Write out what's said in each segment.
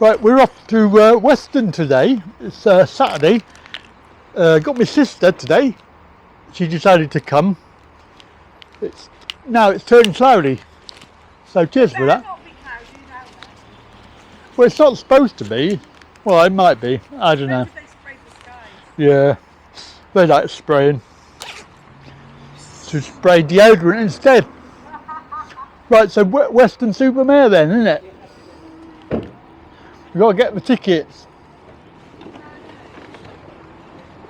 Right, we're off to Weston today. It's Saturday. Got my sister today. She decided to come. Now it's turning cloudy. So cheers for that. Well, it's not supposed to be. Well, it might be. I don't know. Yeah, they like spraying. To spray deodorant instead. Right, so Weston-Super-Mare then, isn't it? We've got to get the tickets.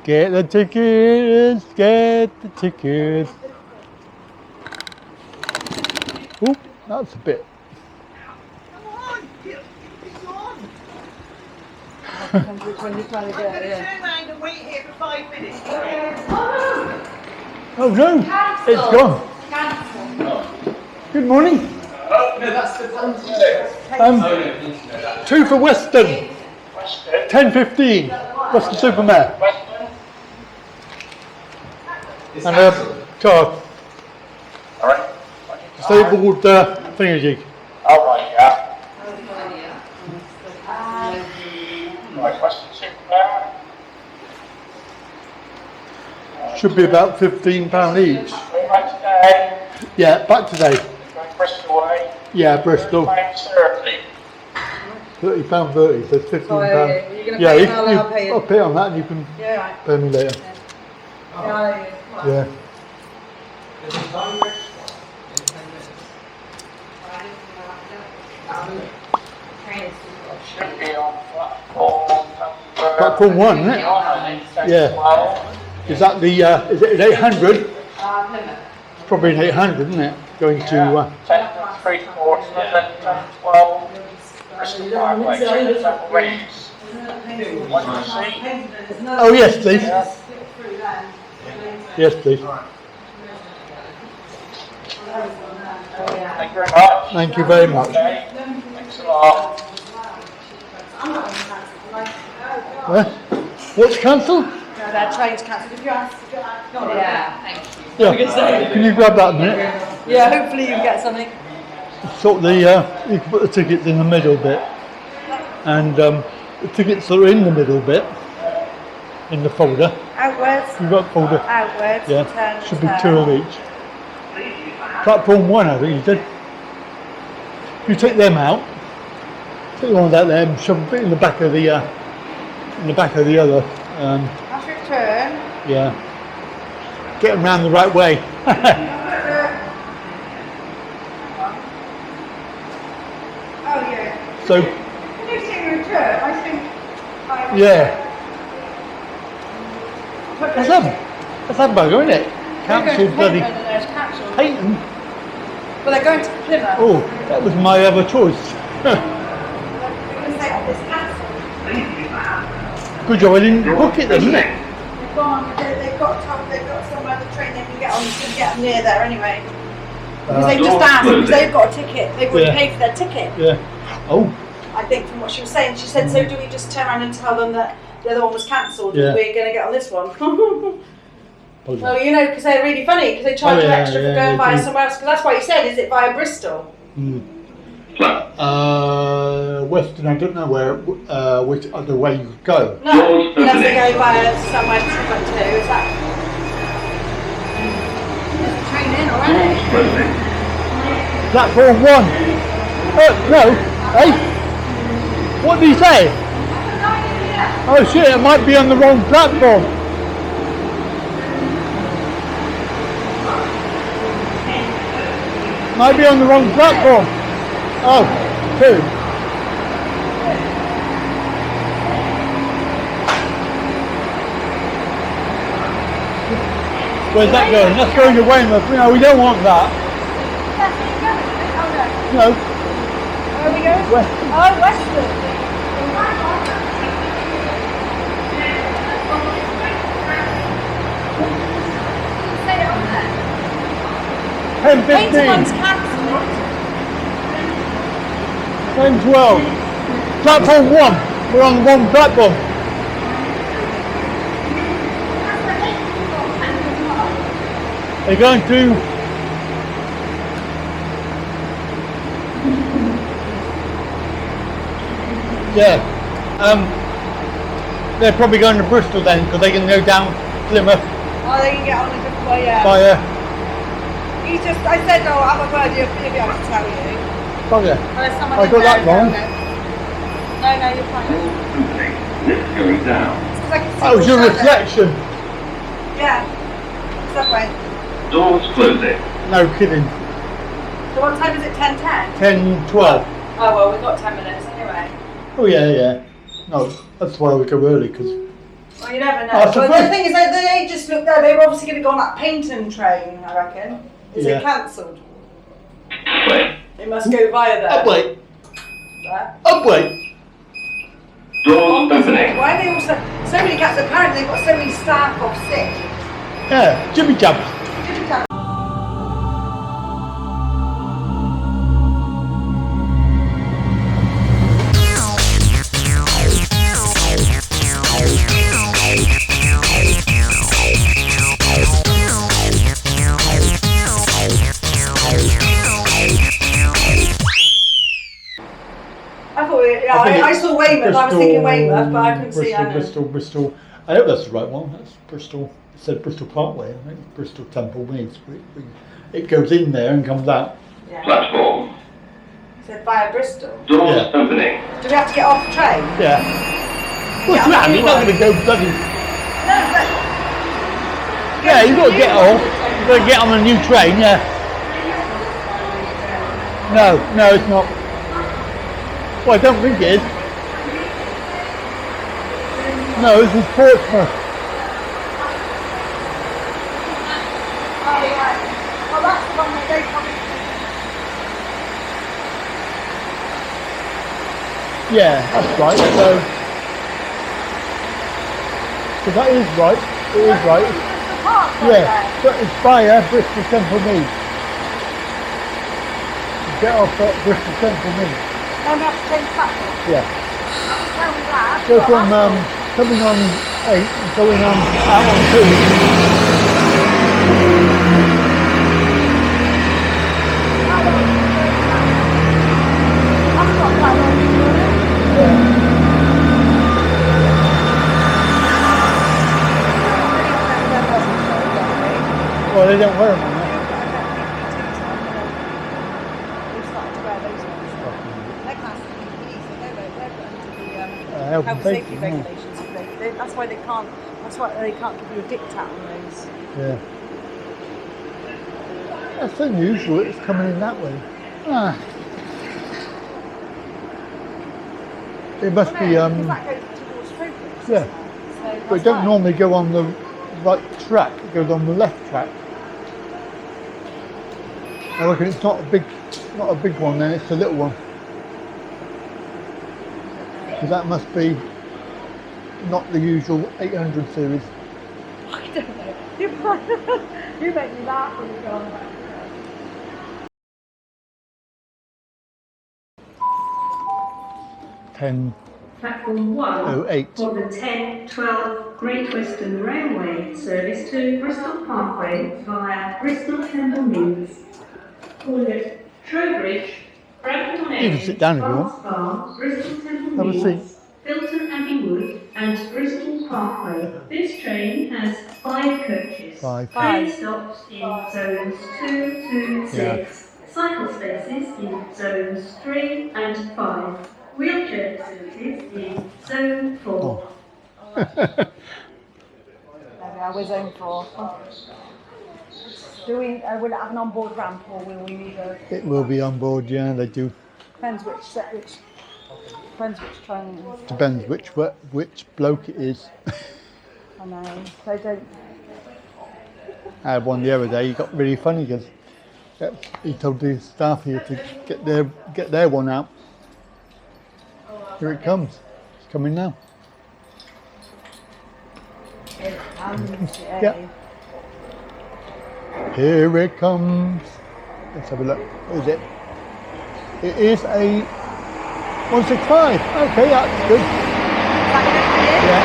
Get the tickets, get the tickets. Oh, that's a bit. Come on, it's on. When you're trying to get it, Turn around and wait here for 5 minutes. Oh no, Cancel. it's gone. Cancel. Good morning. Oh, no, that's the time. 2 for Weston. 10:15. Weston-Super-Mare. It's And cancelled. car. Alright. Disabled thingy. Alright, yeah. Right, Weston-Super-Mare. Should be about £15 each. Going back today. Yeah, back today. Going Bristol way. Yeah, Bristol. £30. £30.30, so it's £15. So, you're gonna Yeah, pay and I'll pay you. I'll pay on that and you can Yeah, right. pay me later. Yeah. Yeah. There's a direct one in 10 minutes. Should be on Platform 1, isn't it? Yeah. Is that the, is it an 800? It's probably an 800, isn't it? Going to, 10 3 quarters, 10 12. Bristol Parkway, Temple Reeves. Want to see? oh yes please. Yes please. Thank you very much. Thank you very much. Okay. Thanks a lot. What's cancelled? No, that train's cancelled. If you ask, yeah, thank you. Yeah. Can you grab that a minute? Yeah, hopefully you can get something. Sort the, you can put the tickets in the middle bit. And the tickets are in the middle bit. In the folder. Outwards. You've got folder. Outwards. Yeah. Turn, Should be turn. 2 of each. Platform 1 I think you said. You take them out. Take the ones out there and shove a bit in the back of the other. After a turn. Yeah. Get them round the right way. Oh yeah. So When you say return, I think. yeah. That's that bugger, isn't it? Cancelled bloody There's cancelled. Peyton. Well, they're going to Plymouth. Oh, that was my other choice. They're going to say it's cancelled. Good job I didn't book it then, isn't it? They've gone. They've got somewhere the train they can get on to get them near there anyway. Because they just asked because they've got a ticket. They've already paid for their ticket. Yeah. Oh, I think from what she was saying, she said, so do we just turn around and tell them that the other one was cancelled Yeah. and we're going to get on this one? bugger. Well, you know, because they're really funny because they charge you extra for going via somewhere else. Because that's why you said, is it via Bristol? Western, I don't know where, which other way you go. No, unless they go via somewhere to. Is that? There's a train in already. Platform 1. No, hey? What did he say? Oh shit, it might be on the wrong platform. Might be on the wrong platform. Oh, 2. Where's that going? That's going to Weymouth. No, we don't want that. No. Where are we going? Weston. Oh, Westbury. Say it on there. 10:15. Cancelled. 10:12. Platform 1. We're on the wrong platform. They're going to Yeah. They're probably going to Bristol then, because they can go down Plymouth Oh, they can get on a different way, yeah. via He's just, I said, oh, have a word, he'll be able to tell you. Bugger. Well, there's someone I in got there, that wrong. No, you're fine. Lift going down. It's like a That was your single reflection. shadow. Yeah. Subway. Doors closing. No kidding. So what time is it? 10:10? 10:12. Oh, well, we've got 10 minutes anyway. Oh yeah. No, that's why we go early, because Well, you never know. Oh, But so the good. thing is, they just looked there. They were obviously going to go on that Paynton train, I reckon. Is Yeah. it cancelled? Wait. It must go via there. up wait. There. Up wait. Doors opening. Why are they all so many cats? Apparently they've got so many staff off sick. Yeah, Jimmy Jump. Jimmy Cat. I saw Weymouth, I was thinking Weymouth, but I couldn't see Bristol. I hope that's the right one. That's Bristol. It said Bristol Parkway. I think Bristol Temple Meads. It goes in there and comes out. Yeah. Platform. It said via Bristol. Doors Yeah. opening. Do we have to get off the train? Yeah. What's on that? the You're new not one? going to go bloody. No, but... Yeah, you've got to get off. You've got to get on a new train. Yeah. No, it's not. Well, I don't think it is. No, this is Portsmouth. Oh, yeah. Well, that's the one that they probably... Yeah, that's right. So that is right. It is right. Yeah, but it's via Bristol Temple Meads. Get off at Bristol Temple Meads. Then we have to change platform. Yeah. Tell me that. Go from coming on 8 and going on out on 2. That's not quite long. Well, they don't wear them on there. Health and safety, yeah. Regulations. That's why they can't. That's why they can't give you a dictate on those. Yeah. That's unusual. It's coming in that way. Ah. It must be. Because that goes towards Progress. Yeah. So But it don't normally go on the right track. It goes on the left track. I reckon it's not a big one. Then it's a little one. Because that must be not the usual 800 series. I don't know. You make me laugh when you go on about it. Platform 1 10:08. for the 10:12 Great Western Railway service to Bristol Parkway via Bristol Temple Meads. Call it Trowbridge, Brampton You can sit down if you want. Bar, Bristol Temple Have a Meads, seat. Filton Abbey Wood and Bristol Parkway. This train has 5 coaches. 5. 3 stops in zones 2 to 6. Yeah. Cycle spaces in zones 3 and 5. Wheelchair facilities in zone 4. There we are, we're zone 4. Will it have an onboard ramp or will we need a... It will be on board, yeah, they do. Depends which train. Depends which bloke it is. I know, they don't... I had one the other day, he got really funny because he told the staff here to get their one out. Here it comes. It's coming now. Yeah. Here it comes. Let's have a look. What is it? It is a 165. Okay, that's good. Yeah.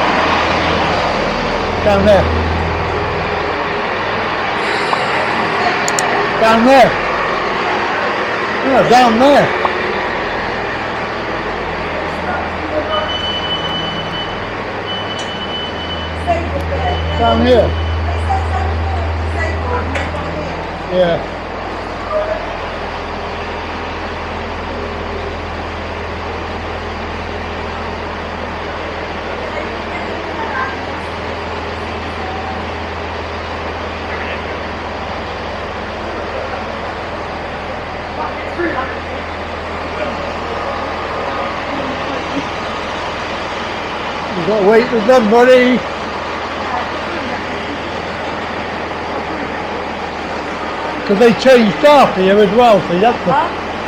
Down there. Down there. Yeah, down there. down here. Yeah. You've got to wait for somebody. Because they changed staff here as well, see that's the,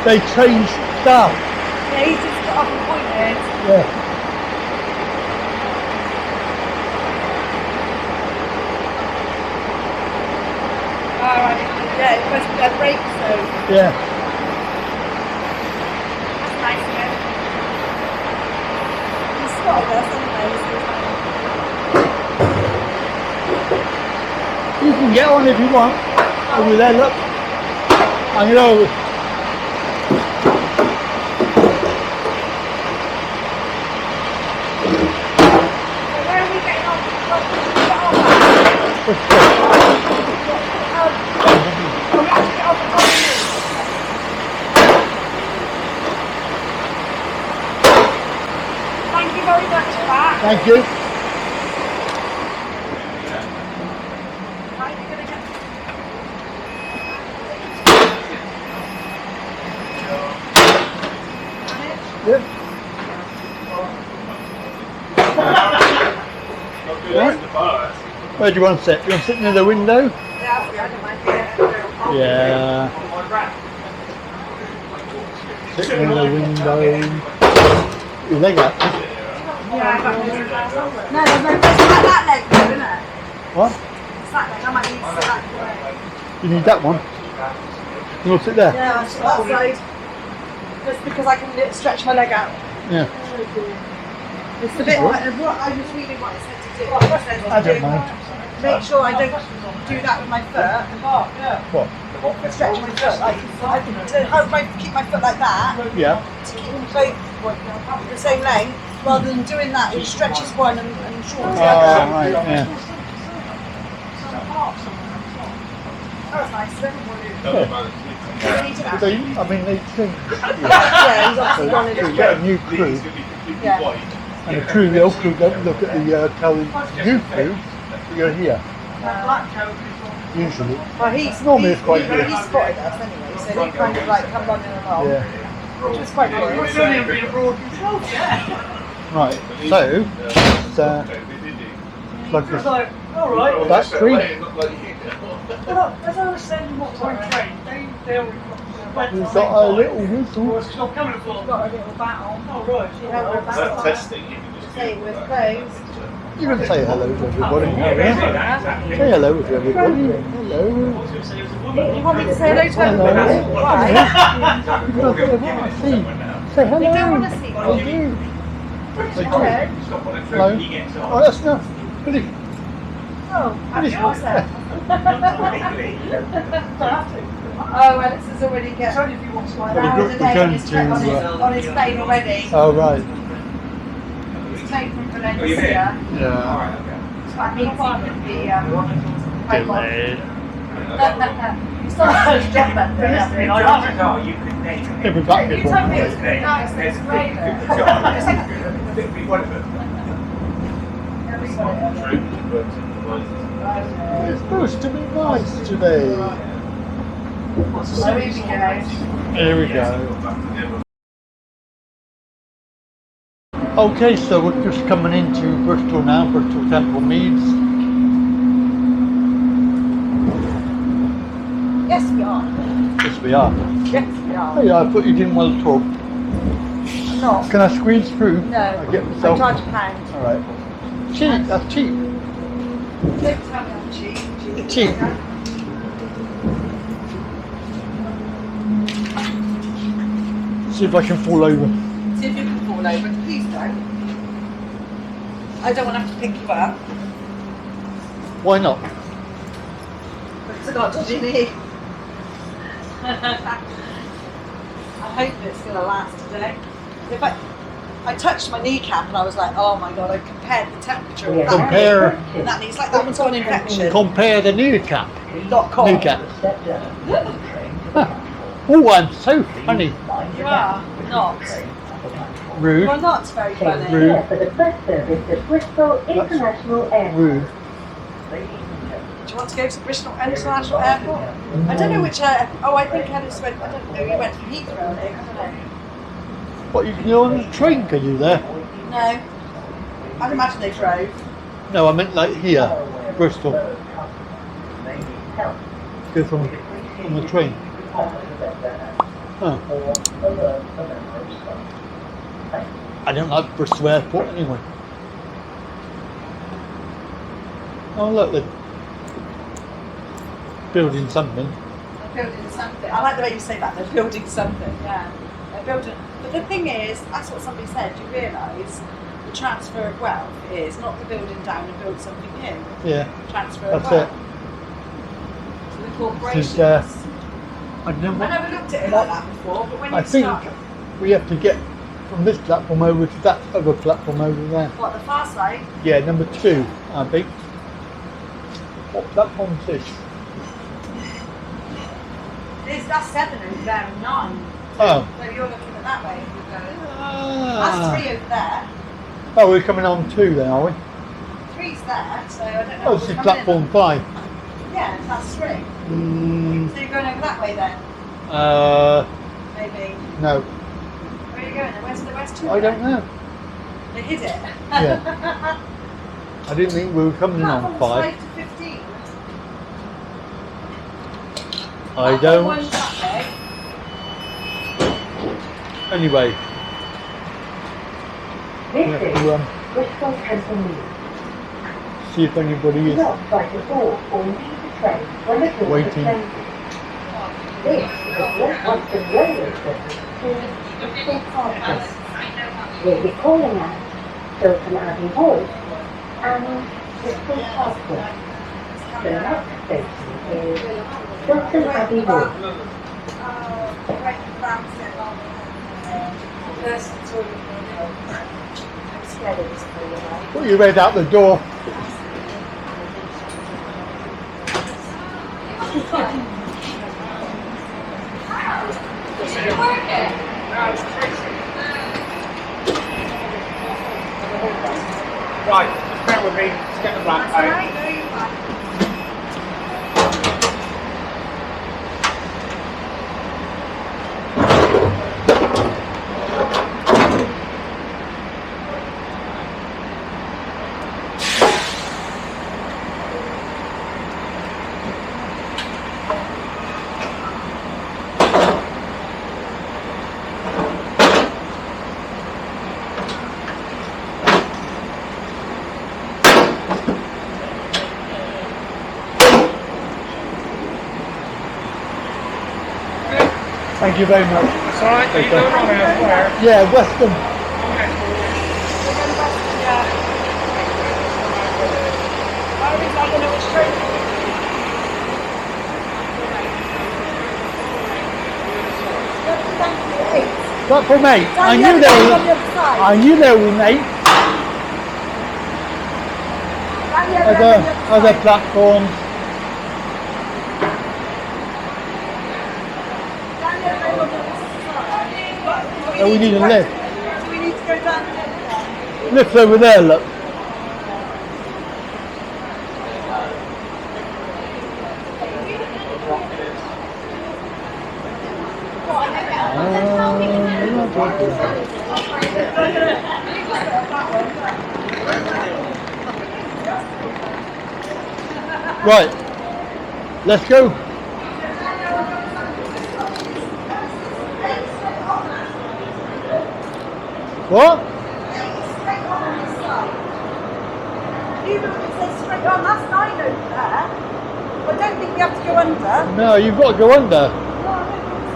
they changed staff. Yeah, he's just got up and pointed. Yeah. Alright, yeah, it must be a break soon. Yeah. That's nice of him. He's spotted us anyway, so You can get on if you want. Over there, look. I'm going over. where are we getting on? Thank you very much for that. Thank you. Right, you're gonna get Yep. Where do you want to sit? You want to sit near the window? yeah, I don't mind being Yeah. Sit near the window. Your leg up. yeah, I got no, there's no place like that leg though, isn't it? What? It's that leg, I might need to sit that way. You need that one. You want to sit there? Yeah, I'll sit that side. Just because I can stretch my leg out. Yeah. It's a bit like what I was reading what it said to do. It says to I don't do- mind. Make sure I don't do that with my foot. What? Stretch my foot like I can keep my foot like that Yeah. to keep them both the same length rather than doing that which stretches one and shortens the Oh, other. right, yeah. That was nice. Then. They, I mean, they changed. Yeah, he's obviously gone in. You get a new crew, Yeah. and the crew, the old crew don't look at the tell the new crew that you're here. Usually. Well, he's Normally it's quite good. He spotted us anyway, so he kind of like come running along, Yeah. which was quite good. Right. So, plug this Alright. battery. Well, as I was saying, what time train, they'll We've got a little whistle. It's not coming for Got a little battle. Oh, right. She had her battle. Say it was closed. You can say hello to everybody. Say hello to everybody. Hello. You want me to say hello to Hello. everybody? Why? You don't want to see. Say hello. They don't want to see They me. do. They do. Okay. Hello. Oh, that's enough. Really? Oh, that's awesome. Oh, Alex has already got It's only if you want to like an hour We're a day on going his, to, on his plane already. Oh, right. He's plane from Valencia. Yeah. It's like meeting with the Delayed. It's not a post job then. He'll be back You before told me me. it was nice, it's great. It's supposed to be nice today. So here we go. Here we go. Okay, so we're just coming into Bristol now, Bristol Temple Meads. Yes, we are. Yes, we are. Yes, we are. Hey, I thought you didn't want to talk. I'm not. Can I squeeze through? No. I get I myself. charge £1. Alright. Cheap, that's cheap. Don't tell me I'm cheap. Cheap. See if I can fall over. See if you can fall over. Please don't. I don't want to have to pick you up. Why not? Because I got a dodgy knee. I hope it's going to last today. If I I touched my kneecap and I was like, oh my god, I compared the temperature of that Compare. knee, and that knee's like that one's got an infection. Compare the kneecap. .com. Kneecap. Oh, I'm so funny. You are not. Rude. You are not very funny. Rude. For the first service at Bristol International Airport. Rude. Do you want to go to Bristol International Airport? I don't know which oh, I think Ellis went, I don't know, you went to Heathrow, I think, I don't know. What, you can go on the train, can you there? No. I'd imagine they drove. No, I meant like here, Bristol. Go from on the train. Oh. I don't like Bristol Airport anyway. Oh look, they're building something. They're building something. I like the way you say that, they're building something, yeah. They're building. But the thing is, that's what somebody said, you realise the transfer of wealth is not the building down and build something new. Yeah, Transfer of that's wealth. it. So the corporations. I don't know I what, never looked at it like that before, but when you I think start, we have to get from this platform over to that other platform over there. what, the far side? Yeah, number 2, I think. What platform is this? That's 7 over there and 9. Oh. So you're looking at that way if you're going. Ah. That's 3 over there. Oh, we're coming on 2 then, are we? 3's there, so I don't know. Oh, what's this is coming in. platform 5. Yeah, that's 3. Mm, So you're going over that way then? Maybe. no, Where are you going then? Where's the West I don't know. They hid it. Yeah. I didn't think we were coming in on 5. 5 to 15. I don't. One's that way. Anyway, we This have is to Bristol Temple see if anybody Do is. not try to board or leave the train when the doors Waiting. are closing. This is Great Western Railway service to Bristol Parkway. We'll be calling at Chiltern Abbey Wall and Bristol Parkway. The next station is Chiltern Abbey Wall. Right, that's it. Yes, it's all I'm scared of this thing. Put your head out the door. Right, just bear with me, let's get the black out. Right, no, you're fine. Thank you very much. It's alright, are you going on elsewhere? Yeah, Weston. I don't know which train. Platform 8. I knew On the there other was. side. I knew there was 8 other platforms. Oh, we need a lift. So we need to go down. Lift's over there, look. Right, let's go. What? Even if it says straight on, that's 9 over there. I don't think we have to go under. No, you've got to go under. No, I don't think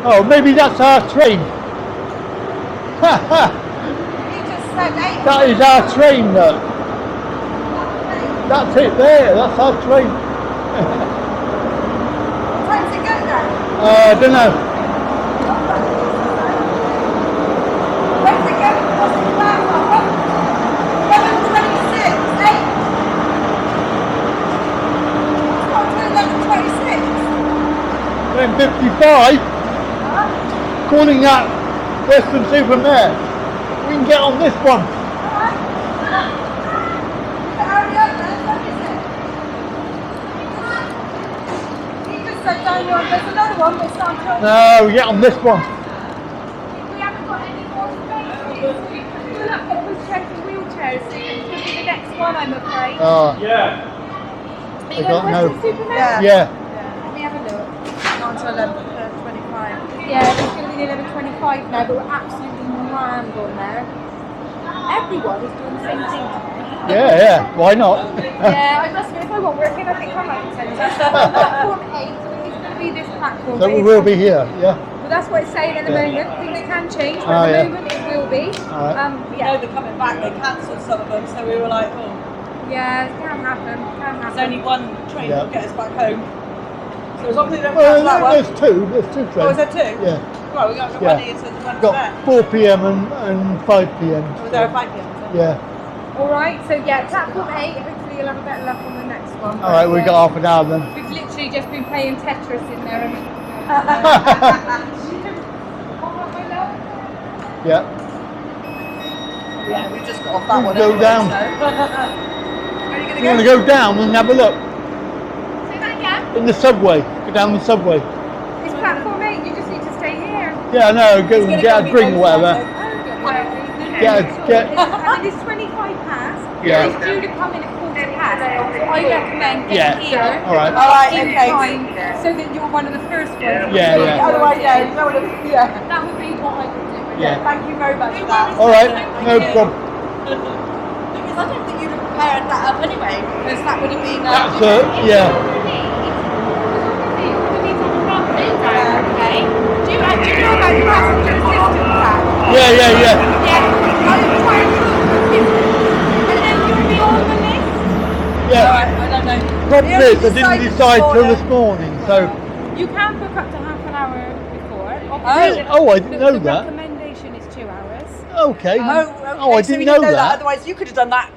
so. Oh, maybe that's our train. Ha ha! You just said 8. That is our train, look. That's it there, that's our train. What time does it go then? I don't know. 55, calling at Weston-Super-Mare. We can get on this one. Hurry up then, what is it? He just said down here, there's another one, but it's not until... No, we get on this one. We haven't got any more space. We're not going to check the wheelchairs, so it's going to be the next one, I'm afraid. Yeah. Are I you don't going know. to Weston-Super-Mare? Yeah. Let me have a look. Not until 11:25. Yeah, it's going to be 11:25 now, but we're absolutely rammed on there. Everyone is doing the same thing today. Yeah, why not? Yeah, I must admit, if I won't work in, I think I might send it. Platform 8, so it's going to be this platform. So we will be here, yeah. Well, that's what it's saying at the moment. Things can change, but Oh, at the yeah. moment it will be. Alright. We know they're coming back, they cancelled some of them, so we were like, oh, Yeah, it can happen. Can happen. there's only one train Yeah. that'll get us back home. So as long as they don't Well, cancel that one. there's two trains. Oh, is there two? Yeah. Right, we got the Yeah. one here, so the one Got there. 4 p.m. and 5 p.m. Oh, was there a 5 p.m. is it? Yeah. Alright, so yeah, platform 8, hopefully you'll have a better luck on the next one. Alright, we got half an hour then. We've literally just been playing Tetris in there and... Yeah. Yeah, we just got off that one. Go anyway, down. So. Where are you You going want to to go down and have a look? Say that again? In the subway. Go down the subway. It's platform 8, you just need to stay here. Yeah, I know. Go and get a drink or whatever. Get. I mean, it's 25 past. Yeah. It's due to come in at 40 past. So I recommend Yeah. getting here. Alright. Alright, in okay. time so that you're one of the first ones. Yeah. Otherwise, yeah, you know what yeah. That would be what I would do. Yeah. Thank you very much for that. Alright, no problem. Because I don't think you'd have prepared that up anyway, because that would have been... That's yeah. Do you know about the passenger assistance act? Yeah. Yeah. And then you'll be on the list. Yeah. I don't know. Problem is, I didn't decide till this morning, so. You can book up to half an hour before. Oh, I didn't know the that. recommendation is 2 hours. Okay. Okay, Oh, I so didn't we know that. Otherwise, you could have done that.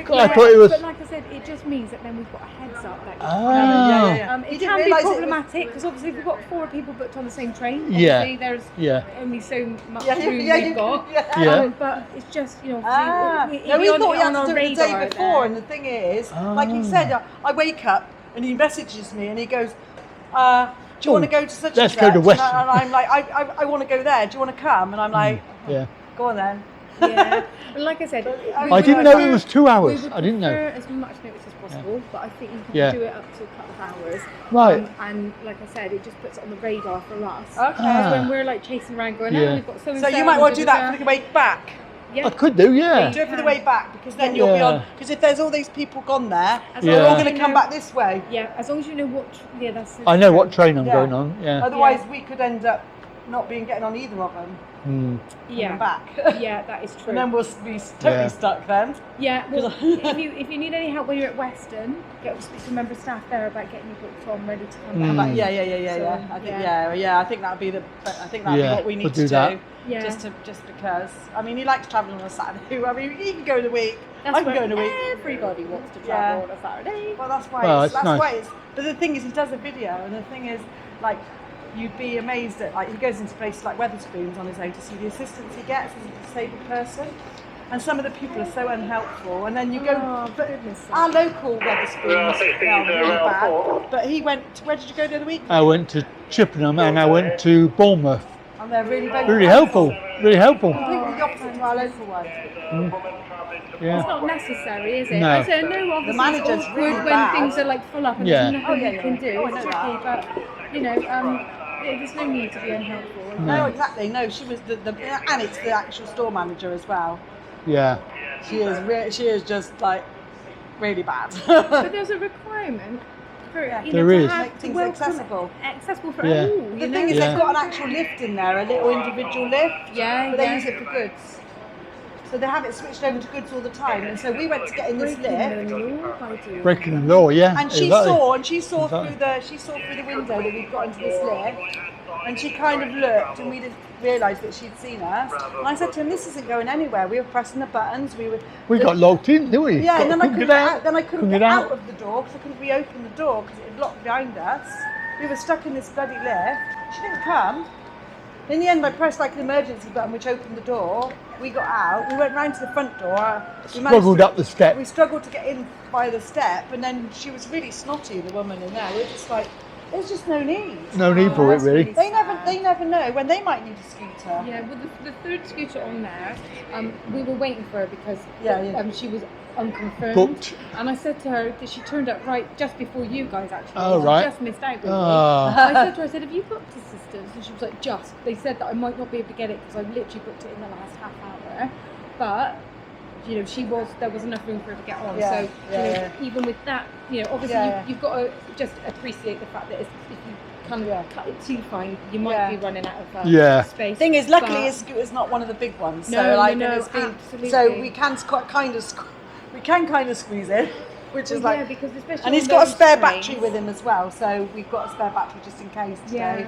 God, I thought it was. But like I said, it just means that then we've got a heads up. That Ah. You it didn't can be realise it was- problematic because obviously if we've got 4 people booked on the same train, Yeah. obviously there's Yeah. only so much Yeah, room yeah, we've got. Yeah. But it's just, you know, Ah. obviously, No, we it'll be thought you on had to our do it the day radar before, there. and the thing is, like you Ah. said, I wake up and he messages me and he goes, do you want to go to such let's and go such? to Weston. And I'm like, I want to go there. Do you want to come? And I'm like, Yeah. go on then. Yeah, but like I said, I didn't know it was 2 hours. We would I didn't know. prefer as much notice as possible, but I think you can Yeah. do it up to a couple of hours. Right. And like I said, it just puts it on the radar for us. Okay. Because when we're like chasing around going, Yeah. oh, we've got so So you might want to do that for the way back. Yeah. I could do, yeah. Do it for the way back, because then you'll be Yeah. on. Because if there's all these people gone there, As they're Yeah. all long as going you to come know- back this way. Yeah, as long as you know what. Yeah, that's. I know what train I'm Yeah. going on, yeah. Otherwise, we could end up not getting on either of them. Hmm. Yeah. Coming back. Yeah, that is true. And then we'll be totally Yeah. stuck then. Yeah, well, if you need any help when you're at Weston, speak to a member of staff there about getting you booked on, ready to come Mm. back. But yeah. So, I think I think that'd be Yeah, what we need we'll to do that. Yeah. Just because. I mean, he likes travelling on a Saturday. I mean, he can go in the week. That's I can where go in the week. everybody wants to Yeah. travel on a Saturday. Well, that's why. Well, it's, it's that's nice. why it's. But the thing is, he does a video, and the thing is, like, you'd be amazed at, like, he goes into places like Wetherspoons on his own to see the assistance he gets as a disabled person, and some of the people are so unhelpful. And then you go, but our local Wetherspoons, really bad. But he went. Where did you go the other week? I went to Chippenham and I went to Bournemouth. And they're really Really helpful, really helpful. Completely the opposite to our local one. It's Yeah. not necessary, is it? No. I say, no, obviously The manager's it's awkward really when bad. things are like full up and Yeah. there's nothing Oh, you can do. I know It's that. tricky, but you know, there's no need to be unhelpful. No, exactly. No, she was the and it's the actual store manager as well. Yeah. She is just like really bad. But there's a requirement for you There know, is. to have Make things accessible for Yeah. all. The You thing know? is, Yeah. they've got an actual lift in there, a little individual lift, Yeah, but they yeah. use it for goods. So they have it switched over to goods all the time. And so we went to get in this lift, Breaking the law, yeah. and she exactly. saw Exactly. through the window that we'd got into this lift, and she kind of looked, and we didn't realise that she'd seen us. And I said to him, "This isn't going anywhere." We were pressing the buttons. We got locked in, didn't we? Yeah, and then I Couldn't couldn't get get out. Then I couldn't Couldn't get get out out. of the door because I couldn't reopen the door because it had locked behind us. we were stuck in this bloody lift. She didn't come. In the end, I pressed like an emergency button, which opened the door. We got out. We went round to the front door. Struggled up the step. We struggled to get in by the step, and then she was really snotty, the woman in there. We were just like, there's just no need. No need for it, really. They never know when they might need a scooter. Yeah, well, the third scooter on there, we were waiting for her because she was unconfirmed. Booked. And I said to her that she turned up right just before you guys actually. Oh, She right. just missed out. Really. Oh. I said to her, I said, have you booked assistance? And she was like, just. They said that I might not be able to get it because I literally booked it in the last half hour. But you know, there was enough room for her to get on. Yeah, So even with that, you know, obviously you've got to just appreciate the fact that if you kind of cut it too fine, you might be running out of space. Thing is, luckily his scooter's not one of the big ones. No, so like, no, it's been, absolutely. so we can kind of squeeze in, which is like, because especially and he's got a spare battery with him as well. So we've got a spare battery just in case today. Yeah.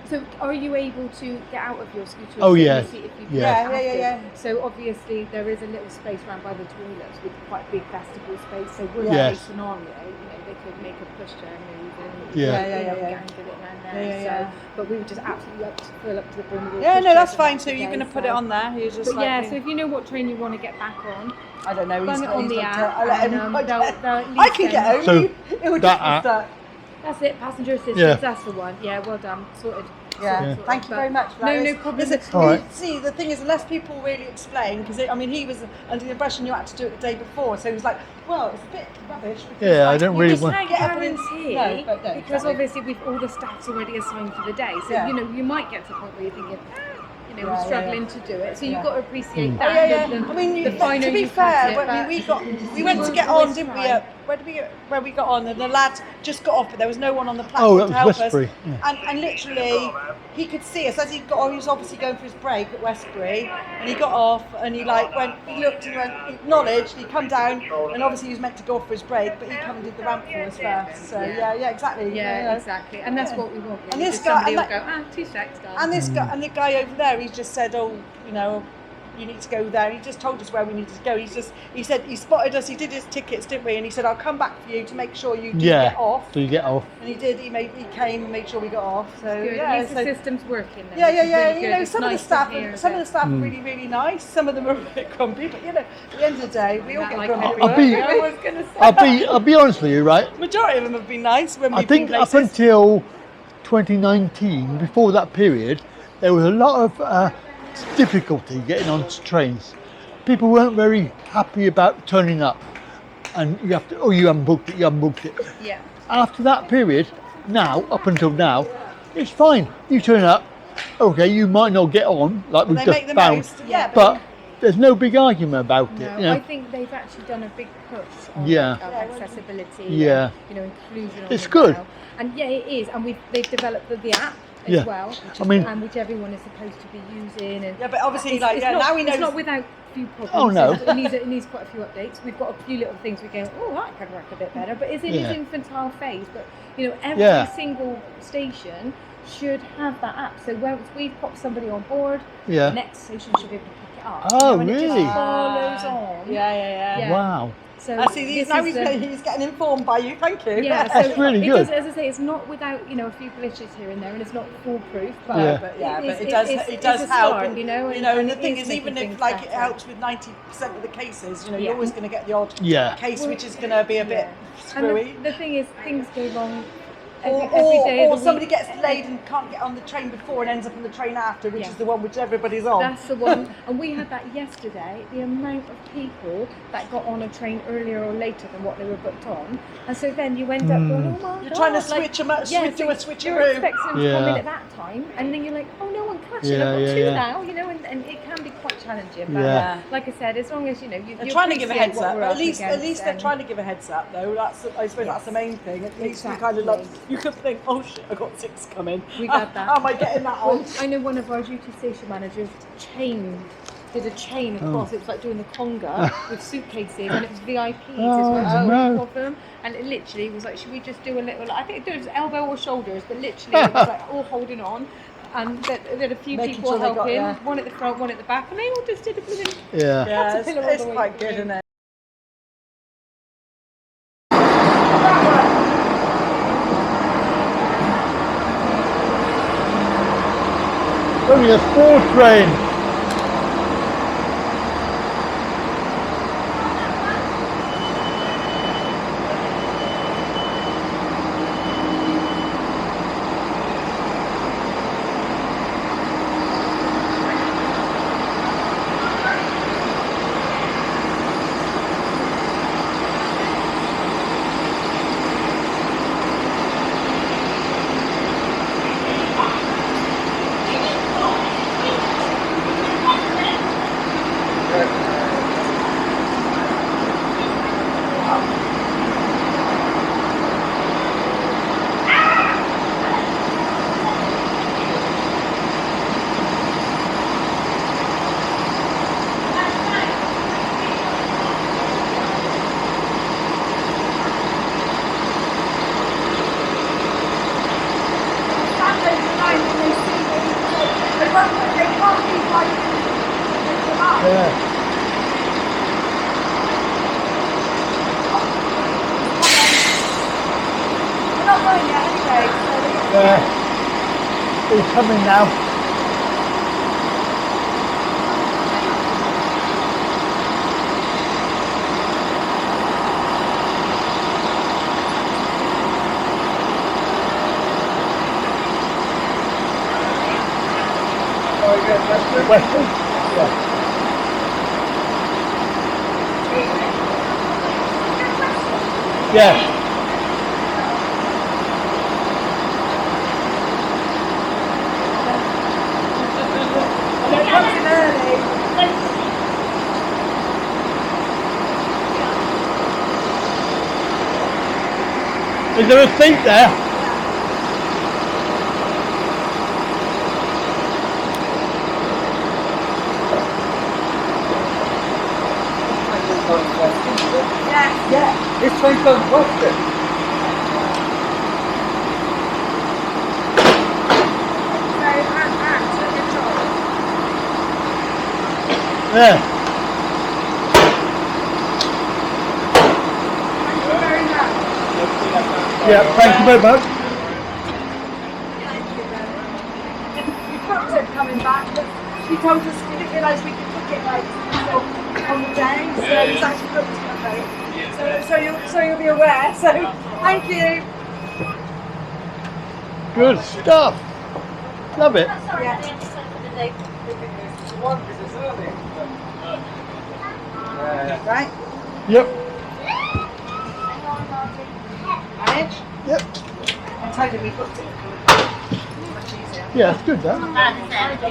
So are you able to get out of your scooter? Oh, yeah. Yeah. So obviously there is a little space around by the toilets with quite big vestibule space. So worst Yes. case scenario, you know, they could make a pushchair move and Yeah. get it around there. But we were just absolutely full up to the brim with all Yeah, no, pushchairs that's and fine. that So you're today, going to put it on there. You're just But so if you know what train you want to get back on, I don't know. run it on the he's app. I'll let him. and, they'll at I least can send- get home. So it would that just be app- stuck. That's it, passenger assistance, Yeah. that's the one. Yeah, well done, sorted. Yeah, Sorted, thank you but very much for No, that. no problem. Listen, All right. see, the thing is, unless people really explain, because I mean, he was under the impression you had to do it the day before, so he was like, well, it's a bit rubbish. Because, Yeah, I like, don't you really just want- Can't get up and guarantee no, because exactly. obviously we've all the staff's already assigned for the day. So Yeah. you know you might get to the point where you're thinking, you know, Yeah, we're struggling to do it. So you've Yeah. got to appreciate Oh, that. yeah. The I mean, the finer to be you fair, cut it, we went to get on, didn't we? Where we got on, and the lad just got off, but there was no one on the platform Oh, that to was help us. Westbury. Yeah. And literally, he could see us as he got on. He was obviously going for his break at Westbury, and he got off, and he like went. He looked and went, acknowledged. He come down, and obviously he was meant to go off for his break, but he come and did the ramp for us first. So yeah, exactly. Yeah, you know. exactly. And that's what we want. Really. And this Just guy- somebody and will go, 2 secs, done. And this guy, and the guy over there, he's just said, oh, you know, you need to go there. He just told us where we needed to go. He said he spotted us. He did his tickets, didn't we? And he said, I'll come back for you to make sure you do get off. So you get off. And he did. He came and made sure we got off. So Good. yeah, At least so, the system's working. Then, yeah. which is really You good. know, It's some of the nice to staff, hear some of that. the staff are really, really nice. Some of them are a bit grumpy, but you know, at the end of the day, we all Not get like grumpy. everyone. I'll be- I was going to say. I'll be honest with you, right? Majority of them have been nice when I we've been think up places. until 2019, before that period, there was a lot of difficulty getting onto trains. People weren't very happy about turning up, and you have to, oh, you haven't booked it. Yeah. After that period, now, up until now, it's fine. You turn up, okay, you might not get on, like They we've make the just found, most. Yeah, but there's no big argument about No, it. You know? I think they've actually done a big push on Yeah. accessibility Yeah. and, you know, inclusion on It's the good. rail. And yeah, it is. And they've developed the app as Yeah. well, I mean- which everyone is supposed to be using. And yeah, but obviously, it's, it's not, now he knows. It's not without a few problems. Oh, no. It needs quite a few updates. We've got a few little things we go, oh, that could work a bit better. But it's in Yeah. its infantile phase. But, you know, every Yeah. single station should have that app. So once we've popped somebody on board, Yeah. the next station should be able to pick it up. Oh, and it really? just follows on. Yeah. Yeah. Wow. So I see. this Now is he's getting informed by you. Thank you. yeah, That's so really it good. does, as I say, it's not without, you know, a few glitches here and there, and it's not foolproof, but Yeah. But it's- it does it's it does a help. start, And, you know, and the it thing is, making even if things like it better. helps with 90% of the cases, you know, Yeah. you're always going to get the odd Yeah. case which is going to be a bit And screwy. the thing is, things go wrong Or, every day of or the somebody week. gets delayed and can't get on the train before and ends up on the train after, which Yeah. is the one which everybody's on. That's the one, and we had that yesterday. The amount of people that got on a train earlier or later than what they were booked on, and so then you end up going, "Oh my You're God!" trying to like, switch them up, yeah, do a You're switcheroo. expecting them to come in Yeah. at that time, and then you're like, "Oh no, I'm catching. Yeah, I've got yeah, two yeah. now," you know, and it can be quite challenging. But Yeah. like I said, as long as you know They're you trying to give a appreciate heads what up. we're At up least against, they're and- trying to give a heads up, though. I suppose that's the main thing. At least you kind of Exactly. you could think, oh shit, I got 6 coming. We've had that. How am I getting that on? Well, I know one of our duty station managers did a chain across. It was like doing the conga with suitcasing, and it was VIPs. Oh, It's like no. 2 of them, and it literally was like, should we just do a little? I think it was elbow or shoulders, but literally it was like all holding on. And there had a few Making people sure they got helping, there. one at the front, one at the back, and they all just did a blooming Yeah. Yeah, it's, Caterpillar all it's the way quite through. good, isn't it? only a small train. Yeah. He's coming now. Weston? Yeah. Yeah. Is there a seat there? Yeah, this train goes Weston. Yeah. Yeah, thank you very much. We booked it coming back, but she told us we didn't realise we could book it like on the day, so it's actually booked today. So you'll be aware. So thank you. Good stuff. Love it. Right? Yep. Manage? Yep. I told you we booked it. Much easier. Yeah, it's good that.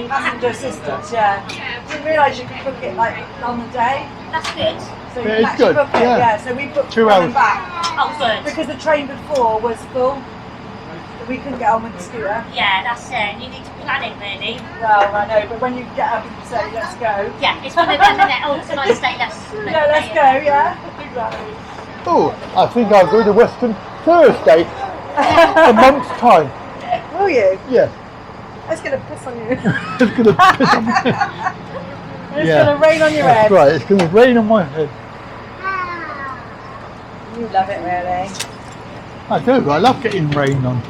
Passenger assistance, yeah. Didn't realise you could book it like on the day. That's good. So Yeah, you can it's actually good, book it, yeah. yeah. So we booked 2 coming hours. back. Oh, good. Because the train before was full. We couldn't get on with the scooter. Yeah, that's it. You need to plan it, really. Well, I know, but when you get up and you say, let's go. Yeah, it's one of them, isn't it? Oh, can I stay? Yeah, let's go, yeah. Exactly. Oh, I think I'll go to Western Thursday. A month's time. Will you? Yeah. It's going to piss on you. It's going to piss on me. It's going to rain on your That's head. right, it's going to rain on my head. You love it, really. I do, I love getting rain on.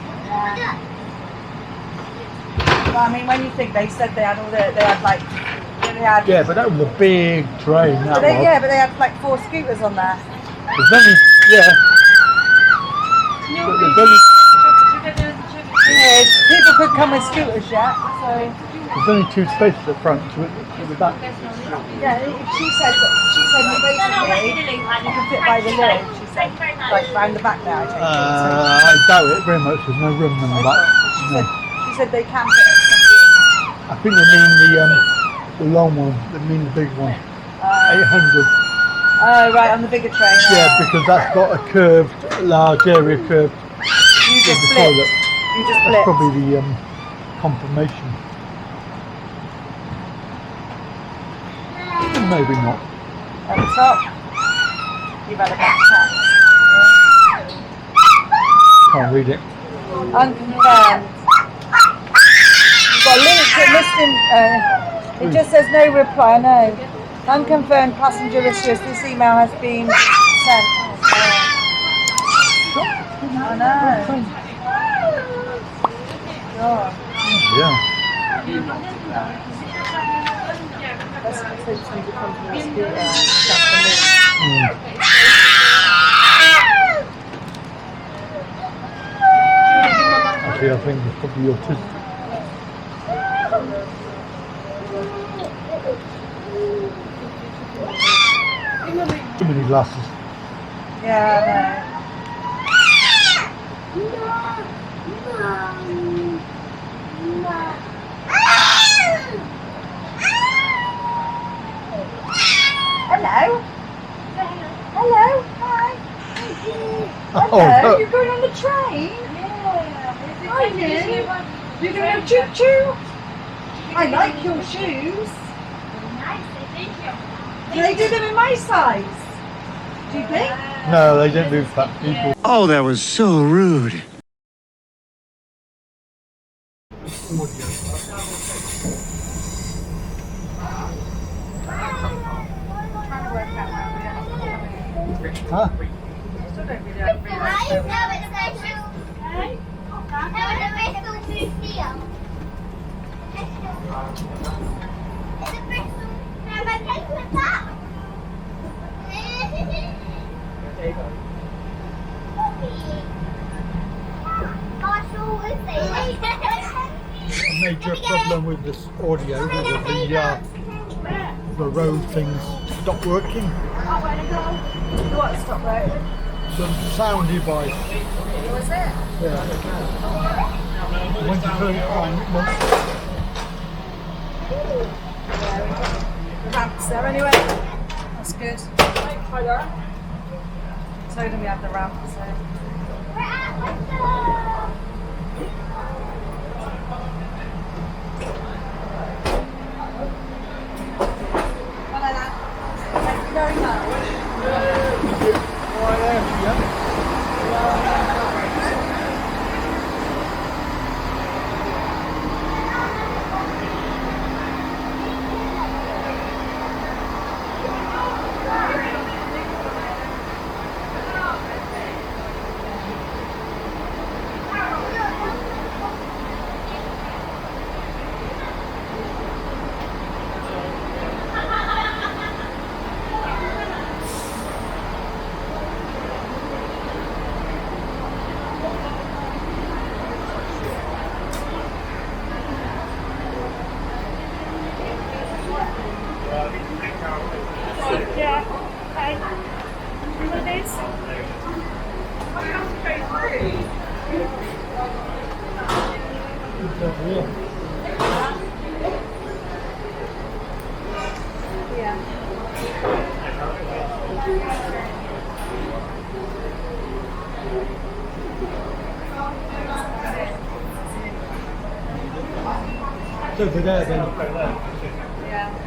Well, I mean, when you think they said they had all they had like, they had. Yeah, but that was a big train, that But they, was. yeah, but they had like 4 scooters on there. There's only, yeah. But there's only, Yeah, people could come with scooters yet, so. there's only 2 spaces at front to the back. Yeah, she said basically you can fit by the lid, she said. Like round the back there, I think. I doubt it very much, there's no room in the back. No. She said they can fit it. I think they mean the long one, they mean the big one. 800. Oh, right, on the bigger train. Yeah, because that's got a curved, large area curved. You just the flipped. toilet. You just That's flipped. probably the confirmation. Maybe not. At the top, you've had a back tax. Can't read it. Unconfirmed. You've got a link to listing. It just says no reply, no. Unconfirmed passenger issues. This email has been sent. I know. God. Yeah. That's what takes me to come to this computer. That's Actually, I think it's probably autistic. Too many glasses. Yeah, Hello. Hello. Hi. Hello. Oh, no. You're going on the train? Yeah. Are you? You're going to choo choo? I like your shoes. Do they do them in my size? Do you think? No, they don't do fat people. Oh, that was so rude. Huh? A major problem with this audio is that the road things stop working. What? Stop right. The sound device. Was it? Yeah. Once you turn it on, it won't. The ramp's there anyway. That's good. Hi there. Told him we had the ramp, so. Hello there. Thank you very much. Over there then. Yeah.